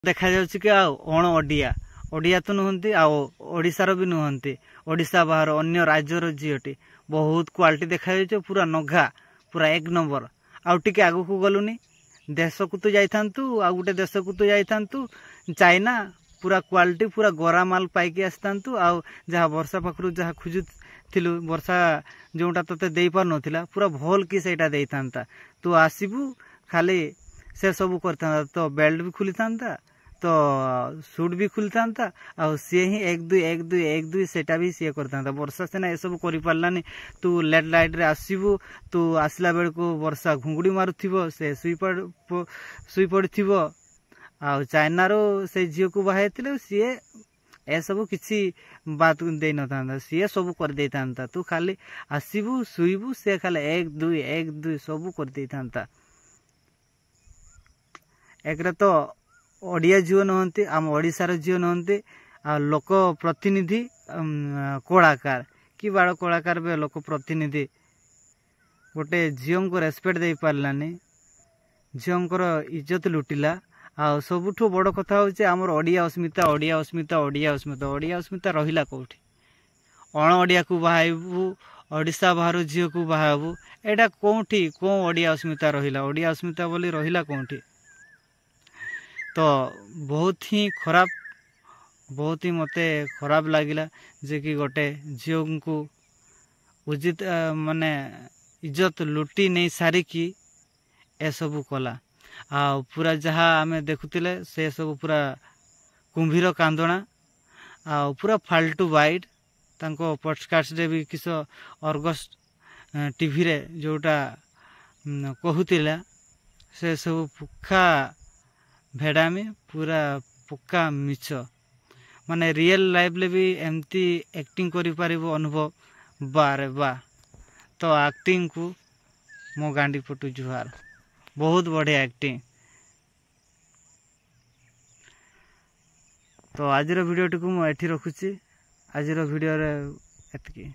देखा जाउछि कि अण ओडिया ओडिया तो नुहंती ओडिशार भी नुहंती ओडिशा बाहर अन्य राज्यर झीटी बहुत क्वालिटी देखा जाउछि पूरा नघा पूरा एक नंबर आउटिके आगु को गलुनी देश को तो जाइथांतु आ गुटे देश को तो जाइथांतु चाइना पूरा क्वालिटी पूरा गोरा माल पाइकी आसतांतु आ जहाँ वर्षा पाखरु जहाँ खोजुथिलु वर्षा जोटा तते देई पार नथिला पूरा भल कि सेटा देइथांता तू आसीबु खाली से सब करता तो बेल्ट भी खुली था तो सूट भी खुली था आ सी ही एक दुई सेटा भी सी करता वर्षा सेना ये सब कर पारानी तू लेट लाइट रे आसबू तू आसला बेल को वर्षा घुंगुड़ी मारुथिबो से सुई पड़िथिबो आ चाइना रो से झील को बाहाइथिले सी ए सब किसी बात दे न था सी सब कर दे था तू खाली आसबू सुईबू से खाली एक दुई सब कर दे था एक तो ओडिया झील नहंती आम ओडिशार झील नहंती आ लोक प्रतिनिधि कलाकार कि बाड़ कलाकार बे लोक प्रतिनिधि गोटे झील को रेस्पेक्ट दे पारलानी झील इज्जत लुटिला आ सबुठु बड़ कथा होचे आमर ओडिया अस्मिता रहिला कोठी अण ओडिया को बाहाइबू ओडिशा बाहर झील को बाहाबू एटा कोठी को ओडिया अस्मिता रहिला ओडिया अस्मिता बोली रहिला कोठी तो बहुत ही खराब बहुत ही मते खराब लागिला जे कि गोटे झील को उचित माने इज्जत लुटी नहीं सारिकी ए सब कला आ पूरा जहाँ आमे देखुतिले से सब पूरा कुंभीर कांदना आ पूरा फाल्टू वाइड तांको पॉडकास्ट रे भी किस अर्गस्ट टीवी रे जोटा कहूतिला से सब पुखा भेड़ामी पूरा पक्का मिछ माने रियल लाइफ ले भी एमती एक्टिंग करि पारिबो अनुभव बारे बा तो एक्टिंग को मो गांडी पटु जुहार बहुत बढ़िया एक्टिंग। तो आज वीडियो टी को मु एठी रखुची आज वीडियो रे एतकी।